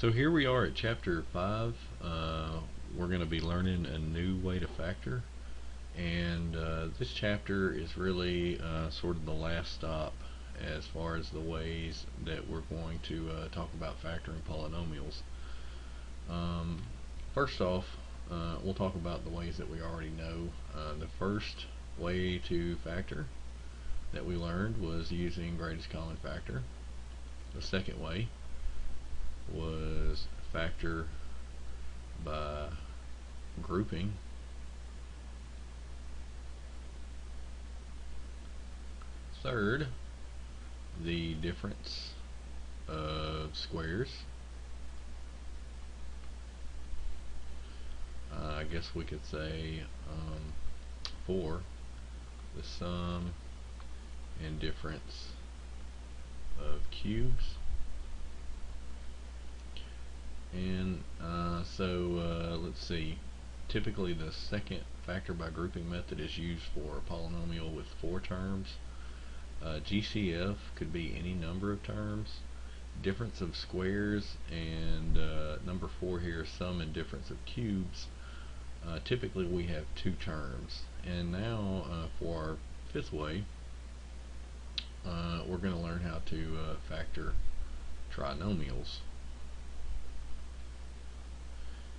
So here we are at chapter 5. We're going to be learning a new way to factor, and this chapter is really sort of the last stop as far as the ways that we're going to talk about factoring polynomials. Um, First off, we'll talk about the ways that we already know. The first way to factor that we learned was using greatest common factor. The second way was factor by grouping. Third, the difference of squares. I guess we could say 4, the sum and difference of cubes. And let's see, typically the second factor by grouping method is used for a polynomial with 4 terms. GCF could be any number of terms. Difference of squares and number 4 here, sum and difference of cubes. Typically we have 2 terms. And now for our fifth way, we're going to learn how to factor trinomials.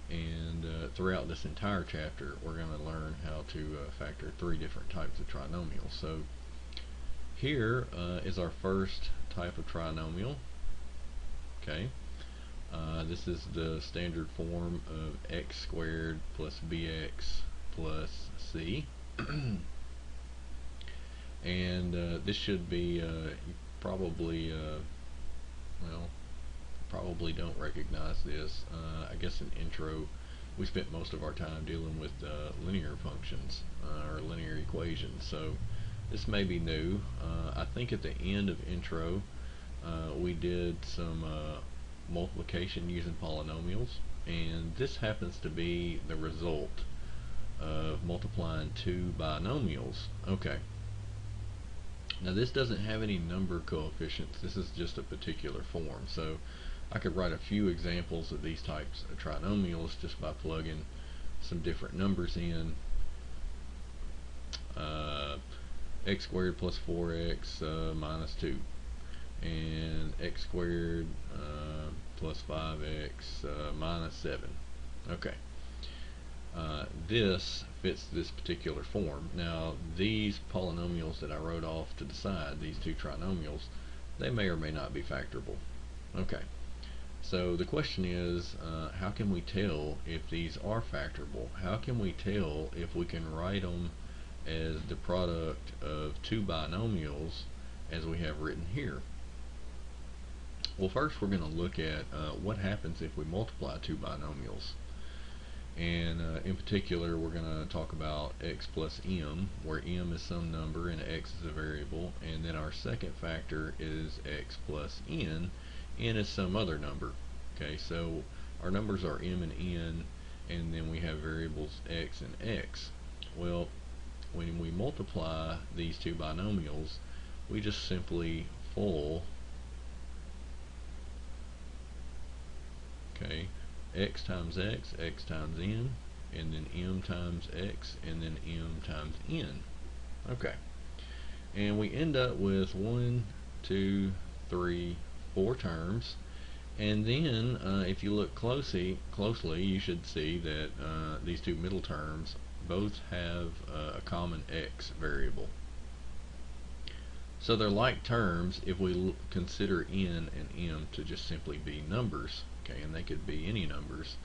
And throughout this entire chapter we're going to learn how to factor 3 different types of trinomials. So here is our first type of trinomial. Okay, this is the standard form of x squared plus bx plus c. And this should be you probably probably don't recognize this. I guess in intro we spent most of our time dealing with linear functions or linear equations, so this may be new. I think at the end of intro we did some multiplication using polynomials, and this happens to be the result of multiplying 2 binomials. Okay, now this doesn't have any number coefficients. This is just a particular form, so I could write a few examples of these types of trinomials just by plugging some different numbers in. X squared plus 4x minus 2, and x squared plus 5x minus 7. Okay, this fits this particular form. Now these polynomials that I wrote off to the side, these 2 trinomials, they may or may not be factorable. Okay, so the question is, how can we tell if these are factorable? How can we tell if we can write them as the product of 2 binomials as we have written here? Well, first we're going to look at what happens if we multiply 2 binomials. And in particular we're going to talk about x plus m, where m is some number and x is a variable, and then our second factor is x plus n is some other number. Okay, so our numbers are m and n, and then we have variables x and x. Well, when we multiply these 2 binomials, we just simply FOIL, okay, x times x, x times n, and then m times x, and then m times n. Okay, and we end up with 1, 2, 3, 4 terms. And then if you look closely you should see that these 2 middle terms both have a common x variable. So they're like terms if we consider n and m to just simply be numbers, okay, and they could be any numbers.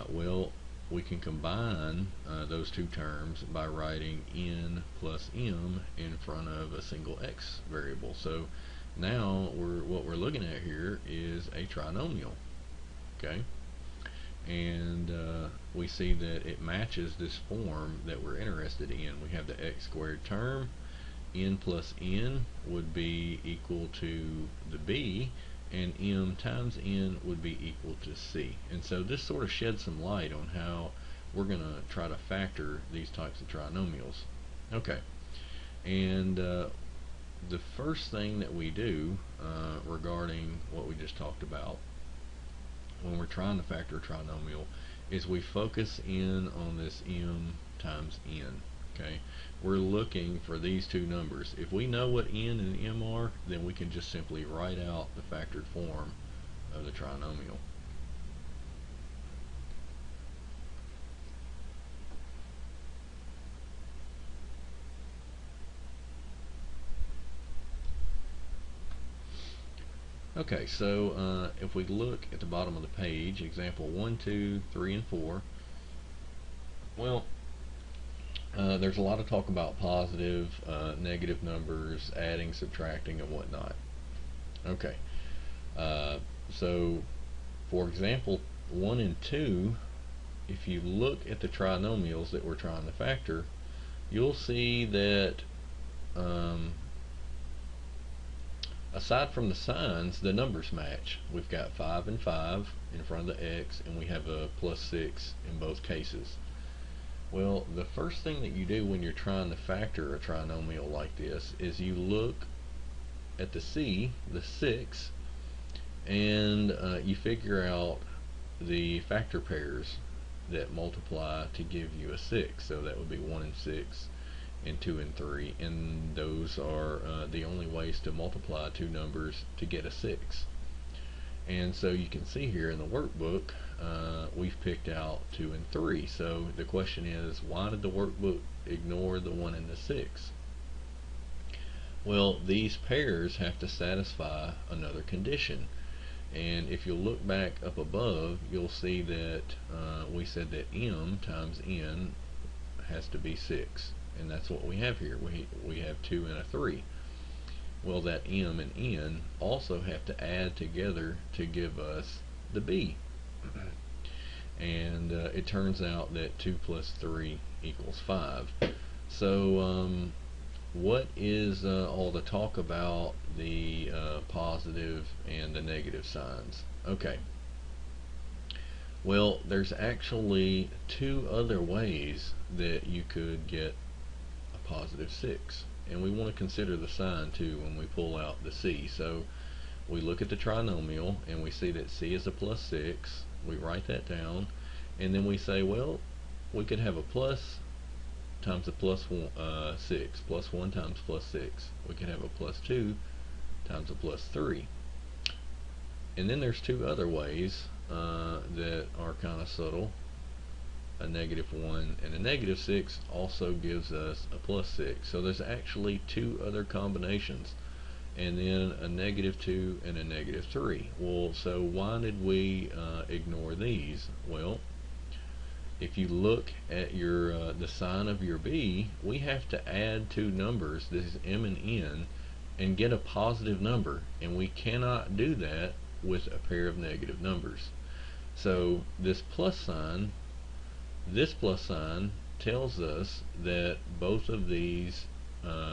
Well, we can combine those 2 terms by writing n plus m in front of a single x variable. So now what we're looking at here is a trinomial. Okay, and we see that it matches this form that we're interested in. We have the x squared term, n plus n would be equal to the b, and m times n would be equal to c. And so this sort of sheds some light on how we're going to try to factor these types of trinomials. Okay, and the first thing that we do regarding what we just talked about when we're trying to factor a trinomial is we focus in on this m times n. Okay, we're looking for these two numbers. If we know what n and m are, then we can just simply write out the factored form of the trinomial. Okay, so if we look at the bottom of the page, example 1, 2, 3, and 4, well, there's a lot of talk about positive, negative numbers, adding, subtracting, and whatnot. Okay, so for example 1 and 2, if you look at the trinomials that we're trying to factor, you'll see that aside from the signs, the numbers match. We've got 5 and 5 in front of the x, and we have a plus 6 in both cases. Well, the first thing that you do when you're trying to factor a trinomial like this is you look at the c, the 6, and you figure out the factor pairs that multiply to give you a 6. So that would be 1 and 6 and 2 and 3, and those are the only ways to multiply two numbers to get a 6. And so you can see here in the workbook we've picked out 2 and 3. So the question is, why did the workbook ignore the 1 and the 6? Well, these pairs have to satisfy another condition. And if you'll look back up above, you'll see that we said that m times n has to be 6. And that's what we have here. We have 2 and a 3. Well, that m and n also have to add together to give us the b. And it turns out that 2 plus 3 equals 5. So what is all the talk about the positive and the negative signs? Okay. Well, there's actually two other ways that you could get a positive 6. And we want to consider the sign too when we pull out the c. So we look at the trinomial and we see that c is a plus 6. We write that down, and then we say, well, we could have a plus times a plus 6, plus 1 times plus 6. We could have a plus 2 times a plus 3. And then there's two other ways that are kind of subtle. A negative 1 and a negative 6 also gives us a plus 6. So there's actually two other combinations, and then a negative 2 and a negative 3. Well, so why did we ignore these? Well, if you look at your the sign of your b, we have to add two numbers, this is m and n, and get a positive number, and we cannot do that with a pair of negative numbers. So this plus sign tells us that both of these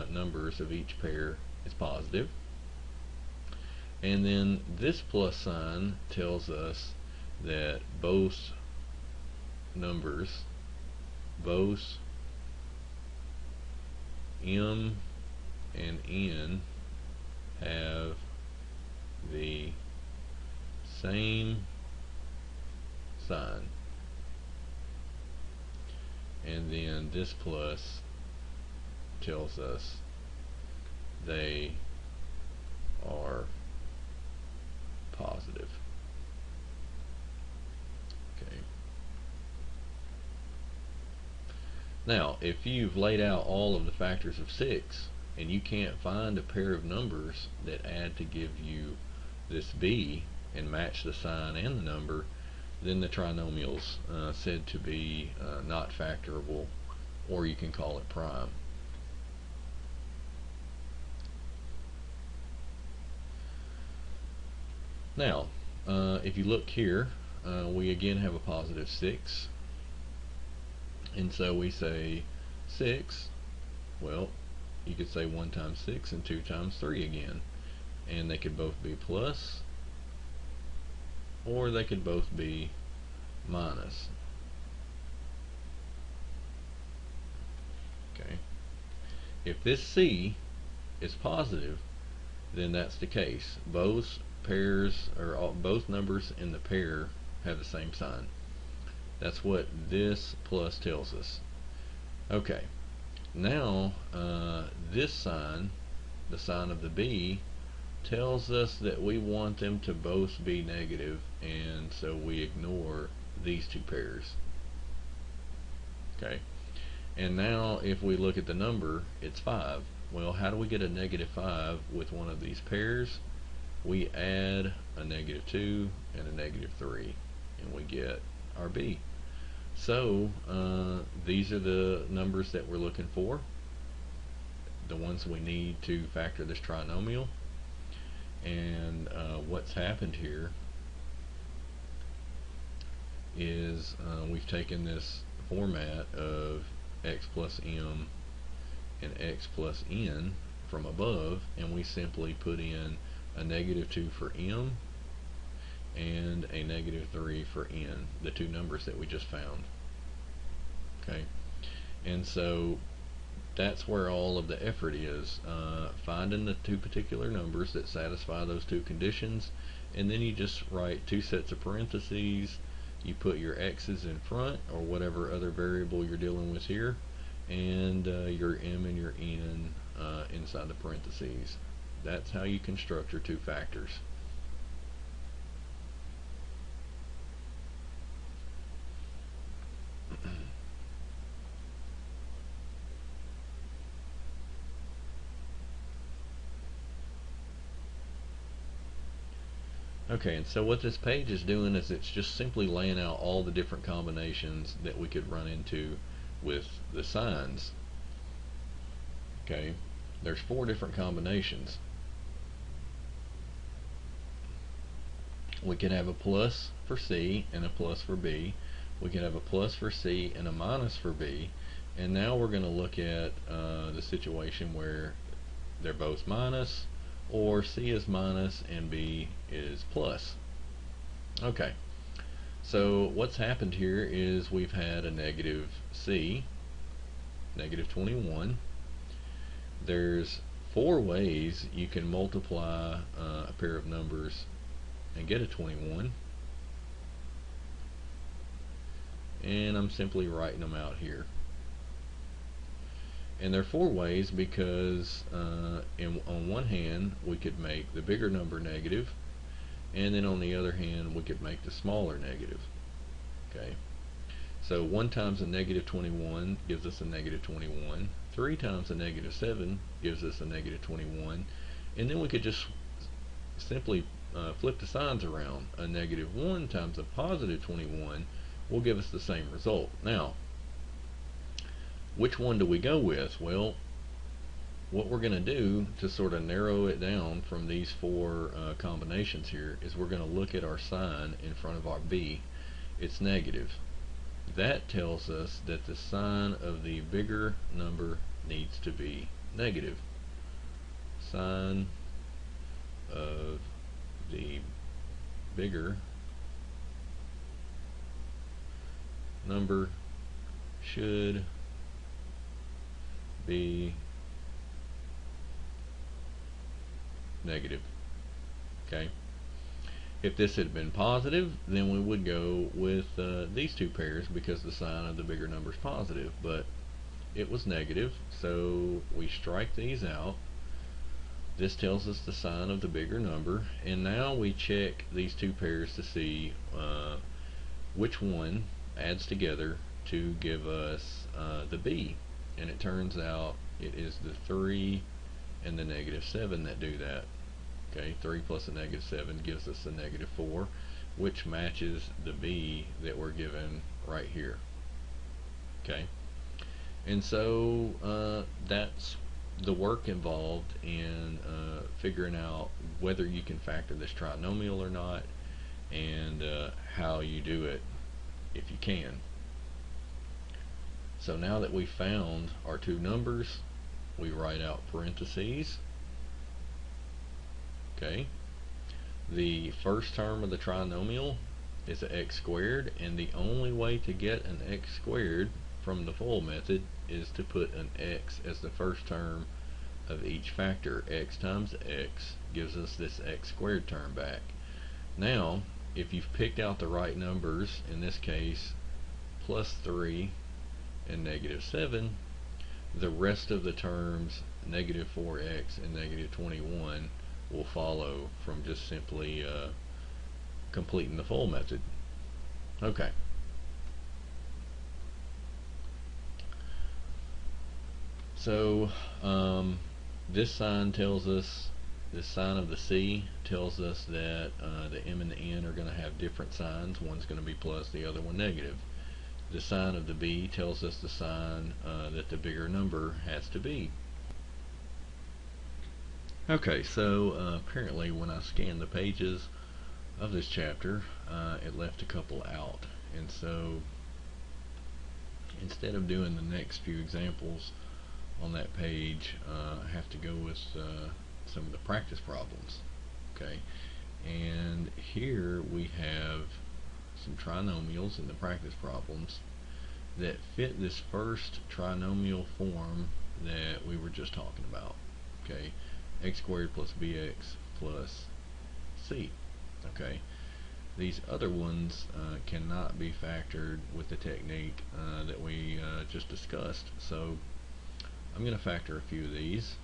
numbers of each pair is positive, and then this plus sign tells us that both numbers, both m and n, have the same sign. And then this plus tells us they are positive. Okay. Now, if you've laid out all of the factors of 6 and you can't find a pair of numbers that add to give you this b and match the sign and the number, then the trinomial's said to be not factorable, or you can call it prime. Now, if you look here, we again have a positive 6, and so we say 6, well, you could say 1 times 6 and 2 times 3 again, and they could both be plus, or they could both be minus. Okay. If this c is positive, then that's the case. Both pairs or both numbers in the pair have the same sign. That's what this plus tells us. Okay, now this sign, the sign of the B, tells us that we want them to both be negative, and so we ignore these two pairs. Okay, and now if we look at the number, it's 5. Well, how do we get a negative 5 with one of these pairs? We add a negative 2 and a negative 3, and we get our B. So these are the numbers that we're looking for, the ones we need to factor this trinomial. And what's happened here is we've taken this format of x plus m and x plus n from above, and we simply put in a negative 2 for m and a negative 3 for n, the two numbers that we just found. Okay, and so that's where all of the effort is, finding the two particular numbers that satisfy those two conditions, and then you just write two sets of parentheses. You put your x's in front, or whatever other variable you're dealing with here, and your m and your n inside the parentheses. That's how you construct your two factors. Okay, and so what this page is doing is it's just simply laying out all the different combinations that we could run into with the signs. Okay, there's 4 different combinations. We can have a plus for C and a plus for B. We can have a plus for C and a minus for B. And now we're going to look at the situation where they're both minus, or C is minus and B is plus. Okay, so what's happened here is we've had a negative C, negative 21. There's 4 ways you can multiply a pair of numbers and get a 21, and I'm simply writing them out here. And there are 4 ways because on one hand we could make the bigger number negative, and then on the other hand we could make the smaller negative. Okay, so 1 times a negative 21 gives us a negative 21. 3 times a negative 7 gives us a negative 21, and then we could just simply flip the signs around. A negative 1 times a positive 21 will give us the same result. Now, which one do we go with? Well, what we're going to do to sort of narrow it down from these 4 combinations here is we're going to look at our sign in front of our B. It's negative. That tells us that the sign of the bigger number needs to be negative. Sign of the bigger number should be negative. Okay, if this had been positive, then we would go with these 2 pairs because the sign of the bigger number is positive, but it was negative, so we strike these out. This tells us the sign of the bigger number, and now we check these 2 pairs to see which one adds together to give us the B. And it turns out it is the 3 and the negative 7 that do that. Okay, 3 plus a negative 7 gives us a negative 4, which matches the B that we're given right here. Okay, and so that's the work involved in figuring out whether you can factor this trinomial or not, and how you do it if you can. So now that we found our 2 numbers, we write out parentheses. Okay, the first term of the trinomial is an x squared, and the only way to get an x squared from the FOIL method is to put an x as the first term of each factor. X times x gives us this x squared term back. Now, if you've picked out the right numbers, in this case, plus 3 and negative 7, the rest of the terms, negative 4x and negative 21, will follow from just simply completing the full method. Okay. So this sign tells us, this sign of the C tells us that the M and the N are going to have different signs. One's going to be plus, the other one negative. The sign of the B tells us the sign that the bigger number has to be. Okay, so apparently when I scanned the pages of this chapter, it left a couple out. And so instead of doing the next few examples on that page, I have to go with some of the practice problems. Okay, and here we have some trinomials in the practice problems that fit this first trinomial form that we were just talking about. Okay, x squared plus bx plus c. Okay, these other ones cannot be factored with the technique that we just discussed. So I'm going to factor a few of these.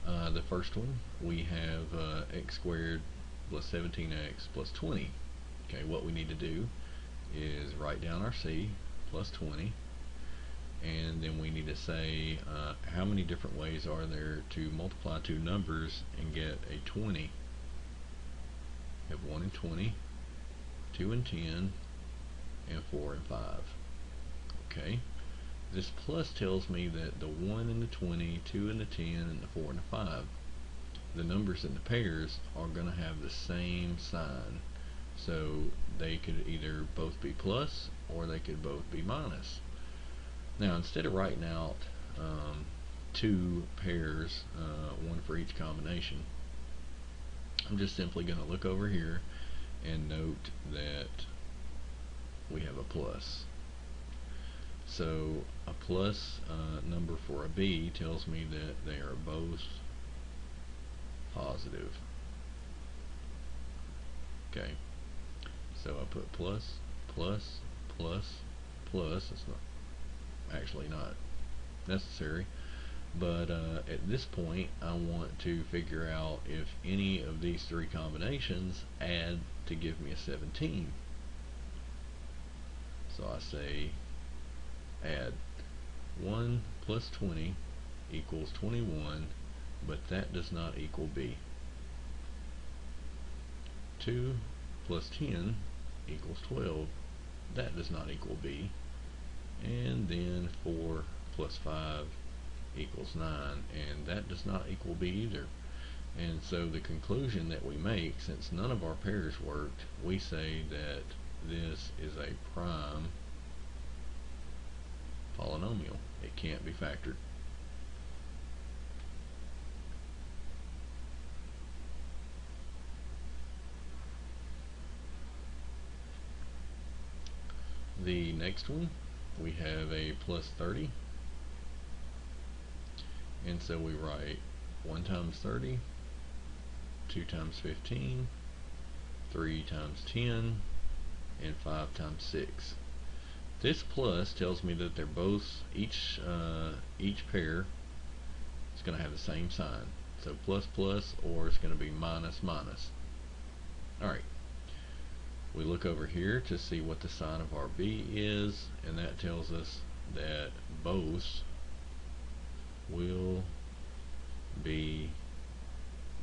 The first one, we have x squared plus 17x plus 20. Okay, what we need to do is write down our c plus 20, and then we need to say how many different ways are there to multiply two numbers and get a 20. We have 1 and 20, 2 and 10, and 4 and 5. Okay, this plus tells me that the 1 and the 20, 2 and the 10, and the 4 and the 5, the numbers in the pairs are going to have the same sign. So they could either both be plus or they could both be minus. Now, instead of writing out two pairs, one for each combination, I'm just simply going to look over here and note that we have a plus. So a plus number for a B tells me that they are both positive. Okay, so I put plus, plus, plus, plus. It's not actually not necessary, but at this point I want to figure out if any of these three combinations add to give me a 17. So I say add 1 plus 20 equals 21, but that does not equal B. 2 plus 10 equals 12, that does not equal B. And then 4 plus 5 equals 9, and that does not equal B either. And so the conclusion that we make, since none of our pairs worked, we say that this is a prime polynomial. It can't be factored. The next one, we have a plus 30, and so we write 1 times 30, 2 times 15, 3 times 10, and 5 times 6. This plus tells me that they're both, each pair is going to have the same sign. So plus plus, or it's going to be minus minus. Alright, we look over here to see what the sign of our B is, and that tells us that both will be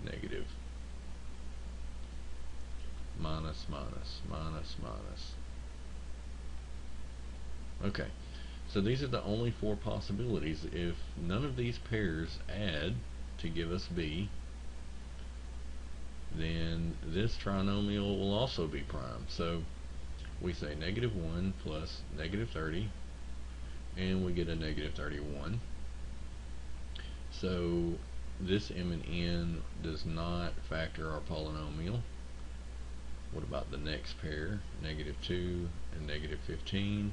negative. Minus minus, minus minus. Okay, so these are the only four possibilities. If none of these pairs add to give us B, then this trinomial will also be prime. So we say negative 1 plus negative 30, and we get a negative 31. So this M and N does not factor our polynomial. What about the next pair, negative 2 and negative 15?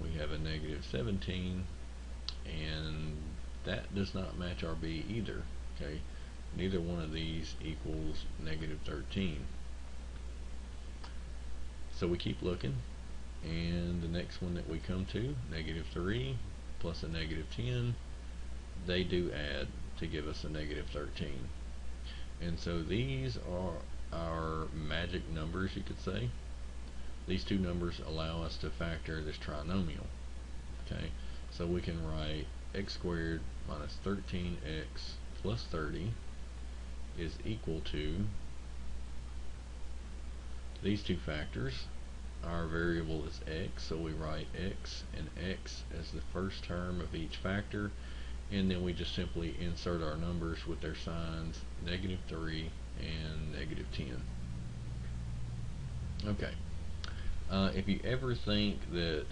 We have a negative 17, and that does not match our b either. Okay, neither one of these equals negative 13. So we keep looking, and the next one that we come to, negative 3 plus a negative 10, they do add to give us a negative 13. And so these are our magic numbers, you could say. These two numbers allow us to factor this trinomial. Okay, so we can write x squared minus 13x plus 30 is equal to these two factors. Our variable is x, so we write x and x as the first term of each factor, and then we just simply insert our numbers with their signs, negative 3 and negative 10. Okay. If you ever think that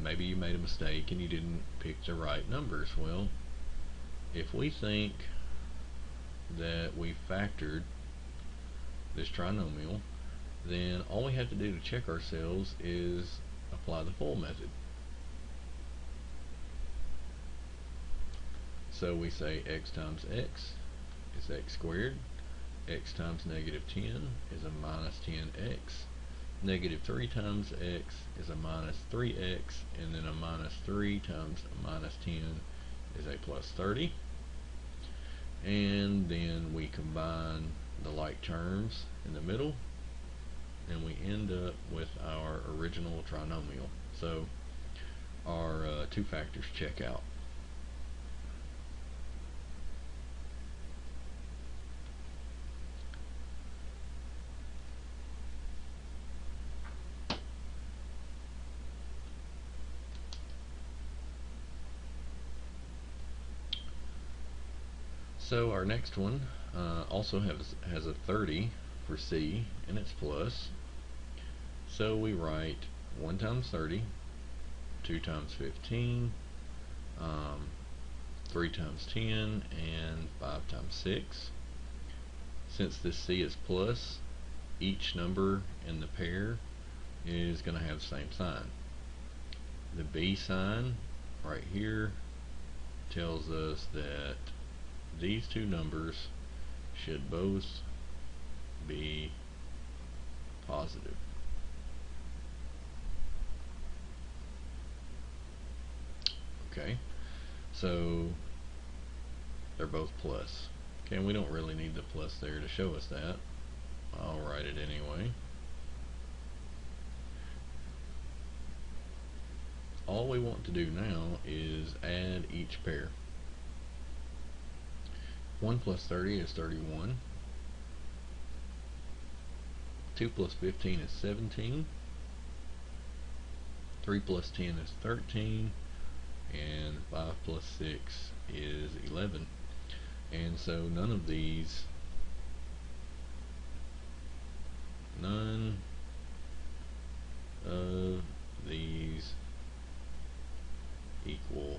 maybe you made a mistake and you didn't pick the right numbers, well, if we think that we factored this trinomial, then all we have to do to check ourselves is apply the full method. So we say x times x is x squared, x times negative 10 is a minus 10x, negative 3 times x is a minus 3x, and then a minus 3 times a minus 10 is a plus 30. And then we combine the like terms in the middle, and we end up with our original trinomial. So our two factors check out. So our next one also has a 30 for C, and it's plus. So we write 1 times 30, 2 times 15, 3 times 10, and 5 times 6. Since this C is plus, each number in the pair is going to have the same sign. The B sign right here tells us that these two numbers should both be positive. Okay, so they're both plus. Okay, and we don't really need the plus there to show us that. I'll write it anyway. All we want to do now is add each pair. 1 plus 30 is 31. 2 plus 15 is 17. 3 plus 10 is 13. And 5 plus 6 is 11. And so none of these equal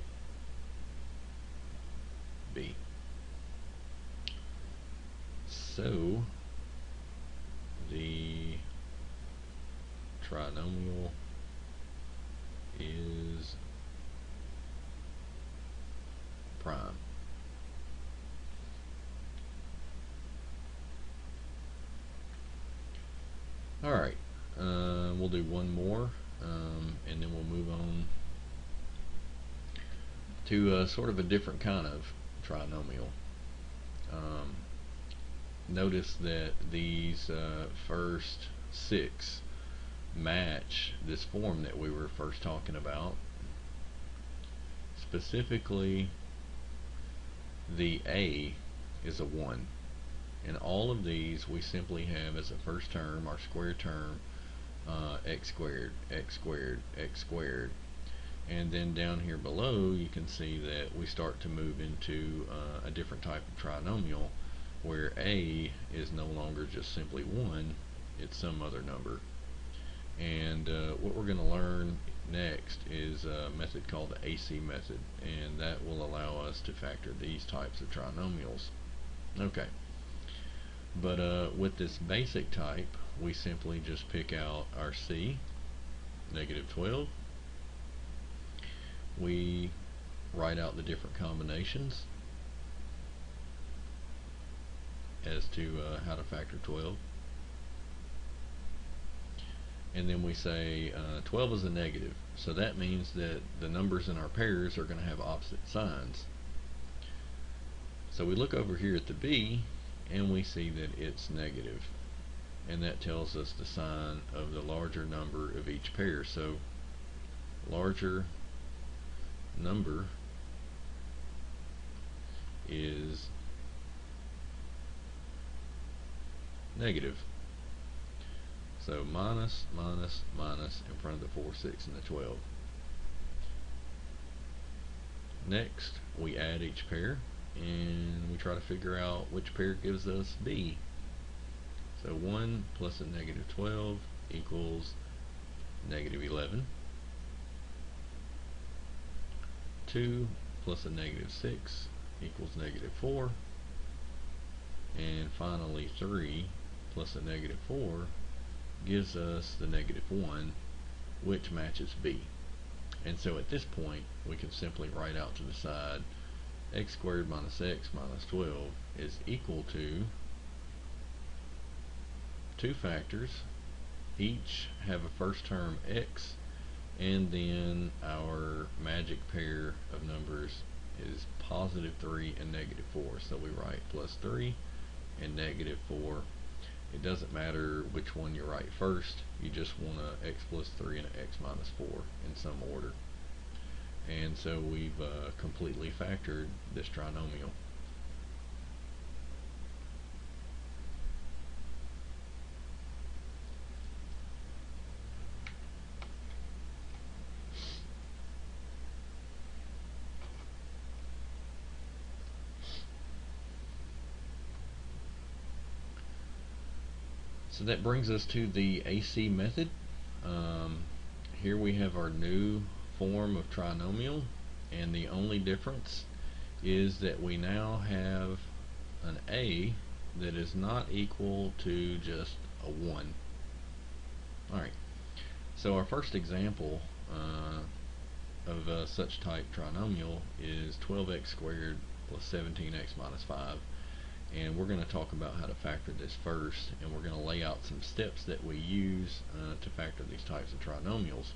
B. So the trinomial is prime. Alright, we'll do one more, and then we'll move on to sort of a different kind of trinomial. Notice that these first 6 match this form that we were first talking about. Specifically, the A is a 1. And all of these we simply have as a first term, our square term, x squared, x squared, x squared. And then down here below you can see that we start to move into a different type of trinomial where A is no longer just simply 1, it's some other number. And what we're going to learn next is a method called the AC method, and that will allow us to factor these types of trinomials. Okay, but with this basic type we simply just pick out our C, negative 12. We write out the different combinations as to how to factor 12. And then we say 12 is a negative, so that means that the numbers in our pairs are going to have opposite signs. So we look over here at the b and we see that it's negative, and that tells us the sign of the larger number of each pair. So larger number is negative. So minus, minus, minus in front of the 4, 6, and the 12. Next, we add each pair, and we try to figure out which pair gives us b. So 1 plus a negative 12 equals negative 11. 2 plus a negative 6 equals negative 4. And finally 3 plus a negative 4 gives us the negative 1, which matches b. And so at this point we can simply write out to the side x squared minus x minus 12 is equal to two factors, each have a first term x, and then our magic pair of numbers is positive 3 and negative 4. So we write plus 3 and negative 4. It doesn't matter which one you write first, you just want a x plus 3 and an x minus 4 in some order. And so we've completely factored this trinomial. So that brings us to the AC method. Here we have our new form of trinomial, and the only difference is that we now have an a that is not equal to just a 1. Alright, so our first example of such type trinomial is 12x squared plus 17x minus 5. And we're going to talk about how to factor this first, and we're going to lay out some steps that we use to factor these types of trinomials.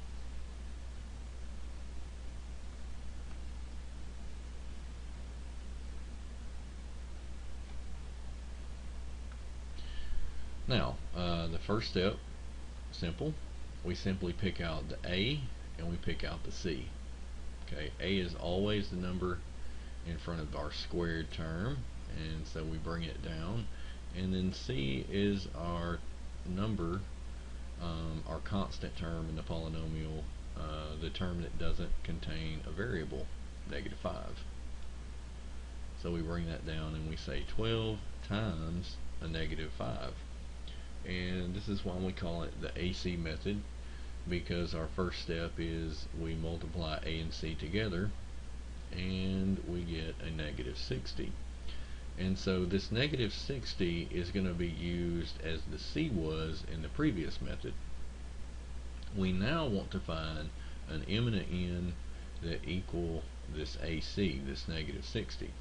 Now, the first step, simple. We simply pick out the a and we pick out the c. Okay, a is always the number in front of our squared term, and so we bring it down, and then c is our number, our constant term in the polynomial, the term that doesn't contain a variable, negative 5. So we bring that down and we say 12 times a negative 5, and this is why we call it the AC method, because our first step is we multiply a and c together and we get a negative 60. And so this negative 60 is going to be used as the c was in the previous method. We now want to find an m and an n that equal this AC, this negative 60.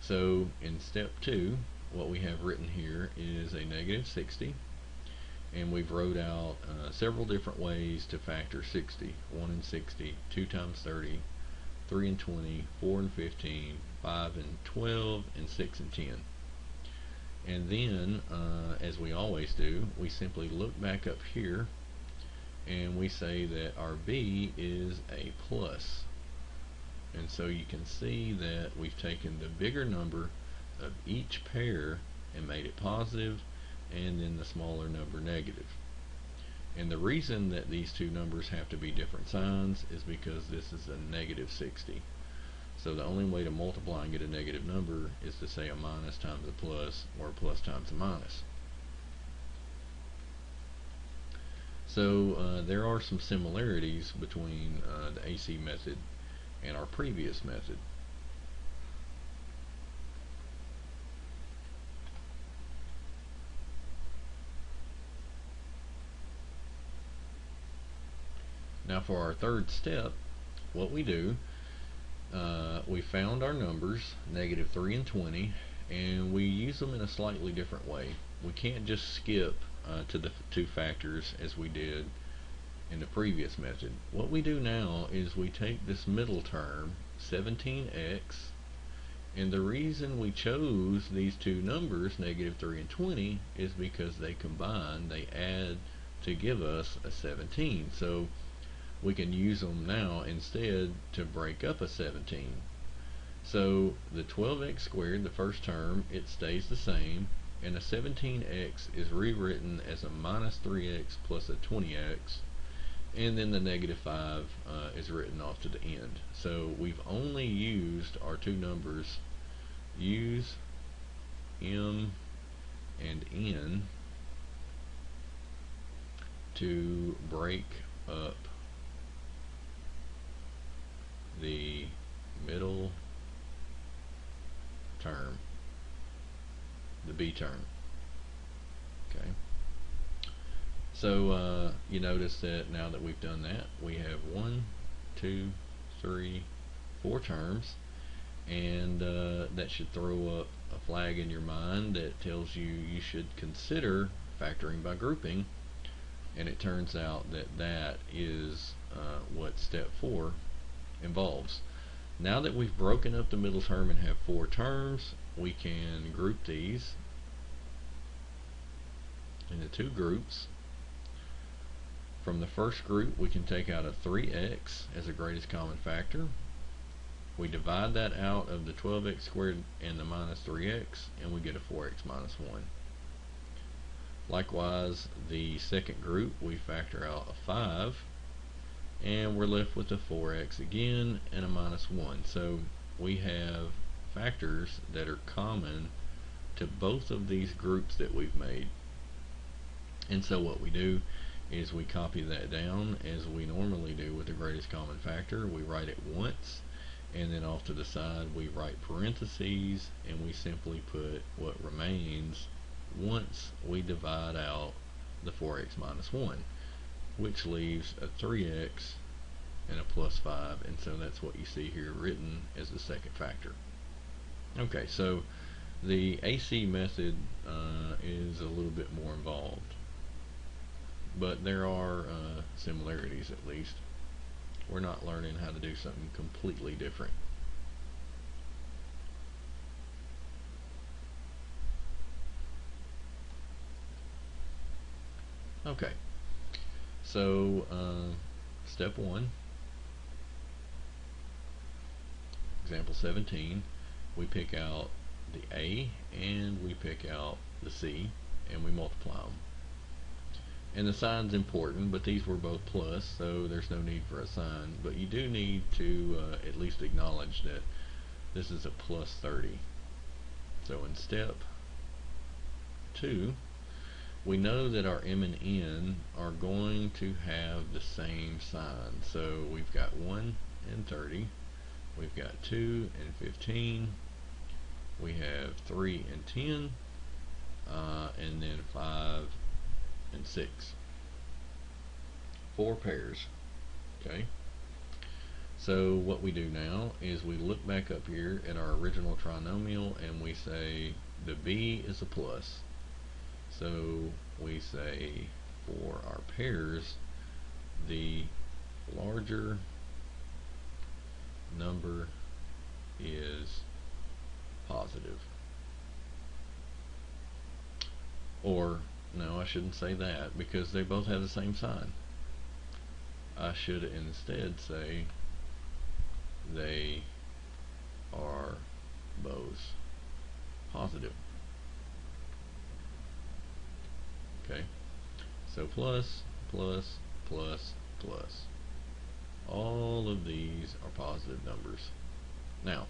So in step 2, what we have written here is a negative 60, and we've wrote out several different ways to factor 60. 1 and 60, 2 times 30, 3 and 20, 4 and 15, 5 and 12, and 6 and 10. And then, as we always do, we simply look back up here and we say that our b is a plus. And so you can see that we've taken the bigger number of each pair and made it positive, and then the smaller number negative. And the reason that these two numbers have to be different signs is because this is a negative 60. So the only way to multiply and get a negative number is to say a minus times a plus, or a plus times a minus. So there are some similarities between the AC method and our previous method. Now for our third step, what we do We found our numbers, negative 3 and 20, and we use them in a slightly different way. We can't just skip to the two factors as we did in the previous method. What we do now is we take this middle term, 17x, and the reason we chose these two numbers, negative 3 and 20, is because they combine, they add to give us a 17. So we can use them now instead to break up a 17. So the 12x squared, the first term, it stays the same, and a 17x is rewritten as a minus 3x plus a 20x, and then the negative 5 is written off to the end. So we've only used our two numbers, use m and n, to break up the middle term, the b term. Okay. So you notice that now that we've done that, we have 1, 2, 3, 4 terms, and that should throw up a flag in your mind that tells you you should consider factoring by grouping, and it turns out that that is what step 4 involves. Now that we've broken up the middle term and have 4 terms, we can group these into 2 groups. From the first group, we can take out a 3x as a greatest common factor. We divide that out of the 12x squared and the minus 3x, and we get a 4x minus 1. Likewise, the second group, we factor out a 5, and we're left with a 4x again and a minus 1. So we have factors that are common to both of these groups that we've made. And so what we do is we copy that down as we normally do with the greatest common factor. We write it once, and then off to the side we write parentheses, and we simply put what remains once we divide out the 4x minus 1, which leaves a 3x and a plus 5, and so that's what you see here written as the second factor. Okay, so the AC method is a little bit more involved, but there are similarities at least. We're not learning how to do something completely different. Okay, so step 1, example 17, we pick out the A and we pick out the C and we multiply them. And the sign's important, but these were both plus, so there's no need for a sign, but you do need to at least acknowledge that this is a plus 30. So in step 2, we know that our m and n are going to have the same sign. So we've got 1 and 30, we've got 2 and 15, we have 3 and 10, and then 5 and 6. 4 pairs. Okay. So what we do now is we look back up here at our original trinomial and we say the b is a plus. So we say for our pairs, the larger number is positive. Or, no, I shouldn't say that because they both have the same sign. I should instead say they are both positive. Okay, so plus, plus, plus, plus. All of these are positive numbers. Now,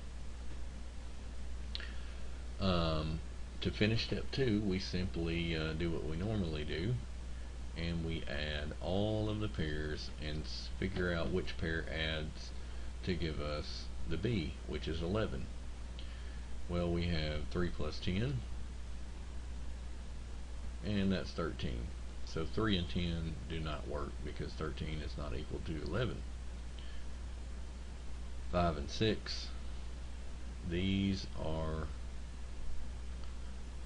to finish step 2, we simply do what we normally do, and we add all of the pairs and figure out which pair adds to give us the b, which is 11. Well, we have 3 plus 10, and that's 13. So 3 and 10 do not work because 13 is not equal to 11. 5 and 6, these are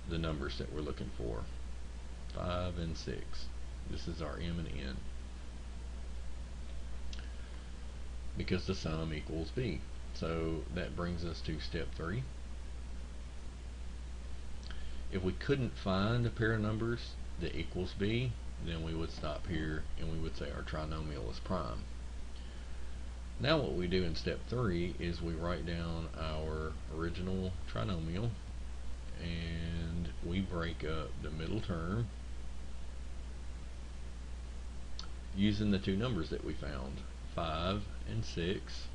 the numbers that we're looking for. 5 and 6. This is our m and n, because the sum equals b. So that brings us to step 3. If we couldn't find a pair of numbers that equals b, then we would stop here and we would say our trinomial is prime. Now what we do in step 3 is we write down our original trinomial and we break up the middle term using the two numbers that we found, 5 and 6.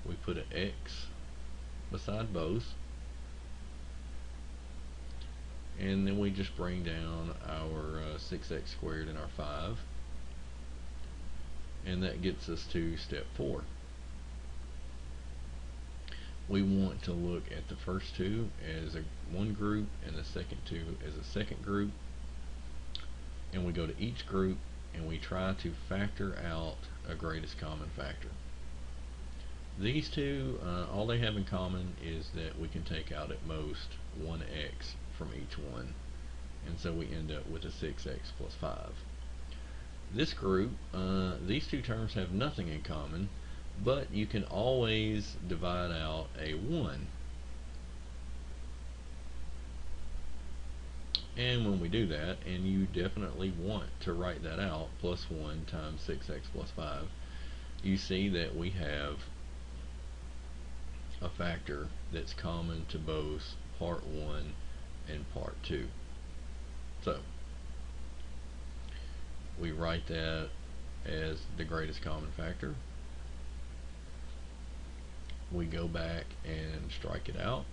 We put an x beside both, and then we just bring down our 6x squared and our 5, and that gets us to step 4. We want to look at the first two as one group and the second two as a second group, and we go to each group and we try to factor out a greatest common factor. These two, all they have in common is that we can take out at most 1x from each one, and so we end up with a 6x plus 5. This group, these two terms have nothing in common, but you can always divide out a 1. And when we do that, and you definitely want to write that out, plus 1 times 6x plus 5, you see that we have a factor that's common to both part 1 and part 2. So we write that as the greatest common factor. We go back and strike it out,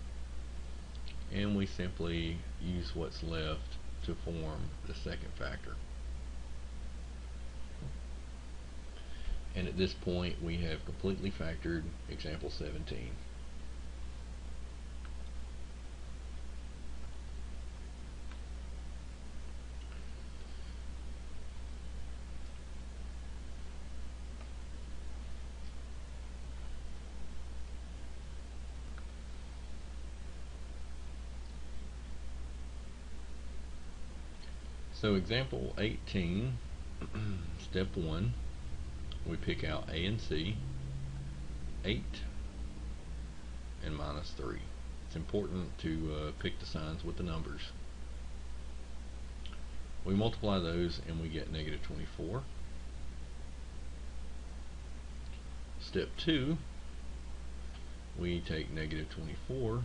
and we simply use what's left to form the second factor. And at this point we have completely factored example 17. So example 18, step 1, we pick out a and c, 8 and minus 3. It's important to pick the signs with the numbers. We multiply those and we get negative 24. Step 2, we take negative 24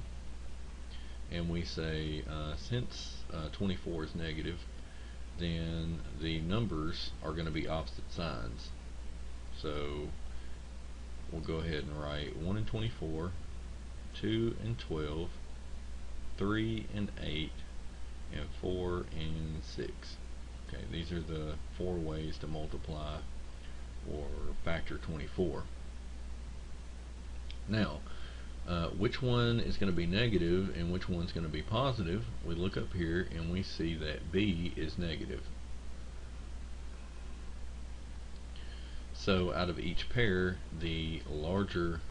and we say since 24 is negative, then the numbers are going to be opposite signs. So we'll go ahead and write 1 and 24, 2 and 12, 3 and 8, and 4 and 6. Okay, these are the 4 ways to multiply or factor 24. Now, which one is going to be negative and which one's going to be positive? We look up here and we see that b is negative. So out of each pair, the larger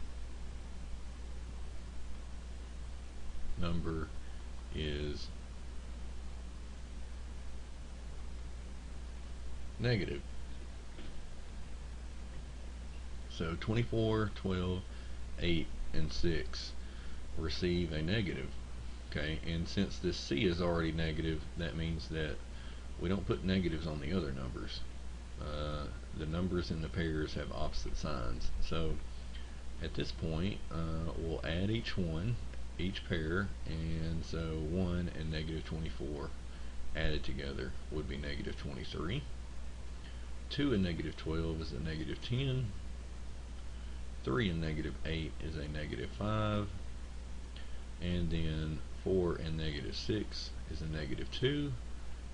number is negative. So 24, 12, 8, and 6 receive a negative. Okay, and since this c is already negative, that means that we don't put negatives on the other numbers. The numbers in the pairs have opposite signs. So at this point, we'll add each pair, and so 1 and negative 24 added together would be negative 23. 2 and negative 12 is a negative 10. 3 and negative 8 is a negative 5, and then 4 and negative 6 is a negative 2,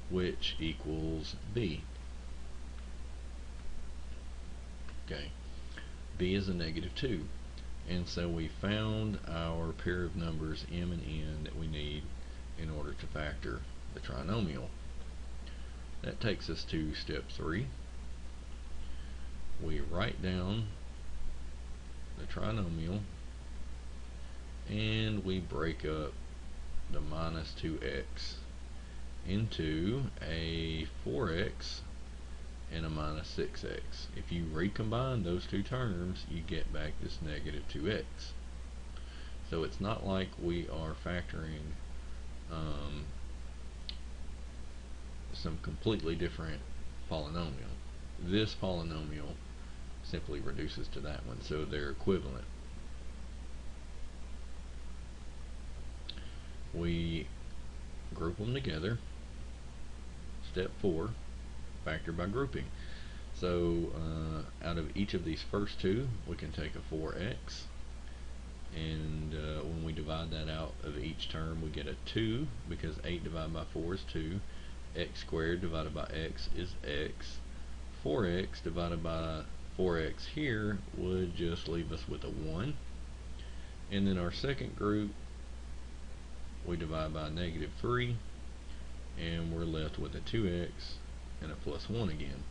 which equals b. Okay, b is a negative 2, and so we found our pair of numbers m and n that we need in order to factor the trinomial. That takes us to step 3. We write down the trinomial, and we break up the minus 2x into a 4x and a minus 6x. If you recombine those two terms, you get back this negative 2x. So it's not like we are factoring some completely different polynomial. This polynomial simply reduces to that one, so they're equivalent. We group them together. Step 4, factor by grouping. So out of each of these first two, we can take a 4x, and when we divide that out of each term, we get a 2, because 8 divided by 4 is 2. X squared divided by x is x. 4x divided by 4x here would just leave us with a 1. And then our second group, we divide by negative 3, and we're left with a 2x and a plus 1 again.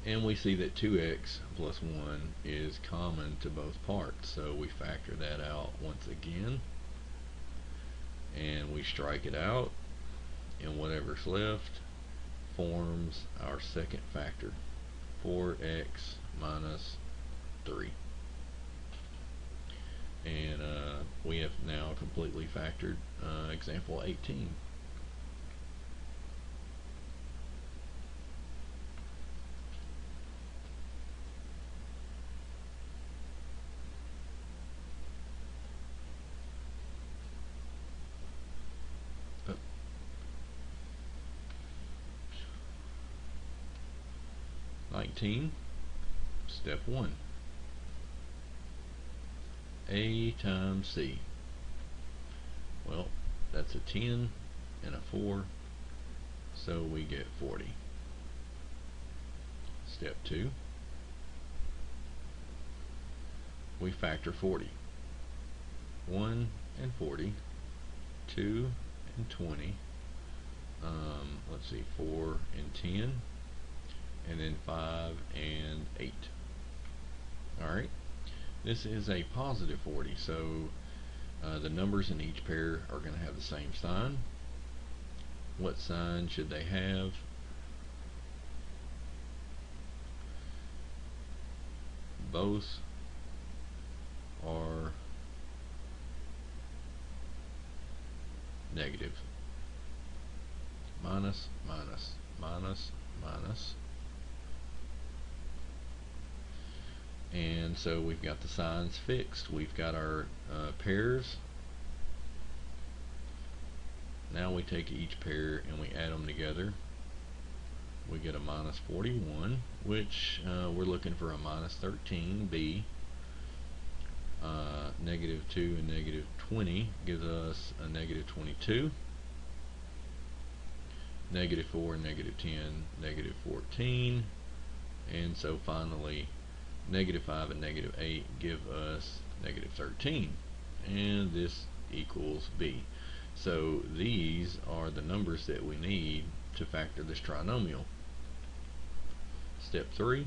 And we see that 2x plus 1 is common to both parts, so we factor that out once again, and we strike it out, and whatever's left forms our second factor, 4x minus 3. And we have now completely factored example 18. Step 1. A times C. Well, that's a 10 and a 4, so we get 40. Step 2. We factor 40. 1 and 40, 2 and 20, let's see, 4 and 10, and then 5 and 8. Alright, this is a positive 40, so the numbers in each pair are going to have the same sign. What sign should they have? Both are negative. Minus, minus, minus, minus. And so we've got the signs fixed. We've got our pairs. Now we take each pair and we add them together. We get a minus 41, which we're looking for a minus 13, B. Negative 2 and negative 20 gives us a negative 22. Negative 4 and negative 10, negative 14. And so finally, negative 5 and negative 8 give us negative 13. And this equals B. So these are the numbers that we need to factor this trinomial. Step 3.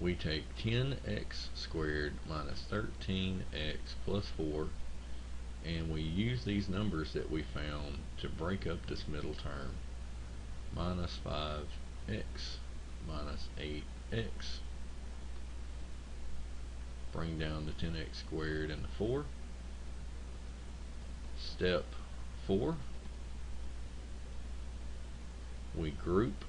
We take 10x squared minus 13x plus 4, and we use these numbers that we found to break up this middle term. Minus 5x minus 8x. Bring down the 10x squared and the 4. Step 4. We group.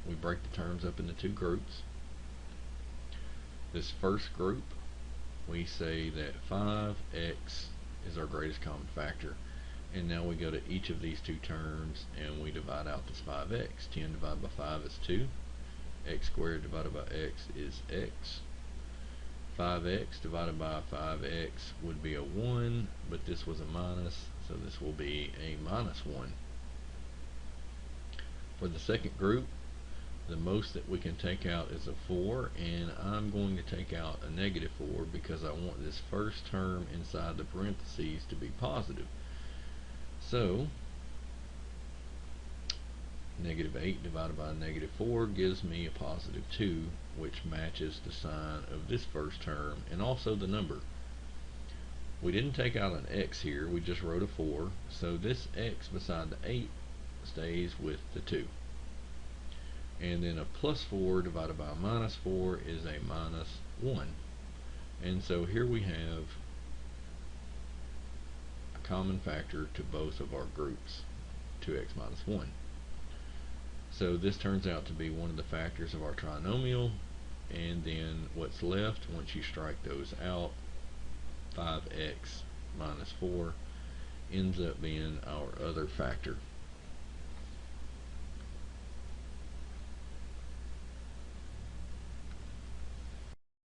We break the terms up into two groups. This first group, we say that 5x is our greatest common factor, and now we go to each of these two terms and we divide out this 5x. 10 divided by 5 is 2. X squared divided by x is x. 5x divided by 5x would be a 1, but this was a minus, so this will be a minus 1. For the second group, the most that we can take out is a 4, and I'm going to take out a negative 4 because I want this first term inside the parentheses to be positive. So Negative 8 divided by negative 4 gives me a positive 2, which matches the sign of this first term and also the number. We didn't take out an x here, we just wrote a 4, so this x beside the 8 stays with the 2. And then a plus 4 divided by a minus 4 is a minus 1. And so here we have a common factor to both of our groups, 2x minus 1. So this turns out to be one of the factors of our trinomial, and then what's left once you strike those out, 5x minus 4, ends up being our other factor.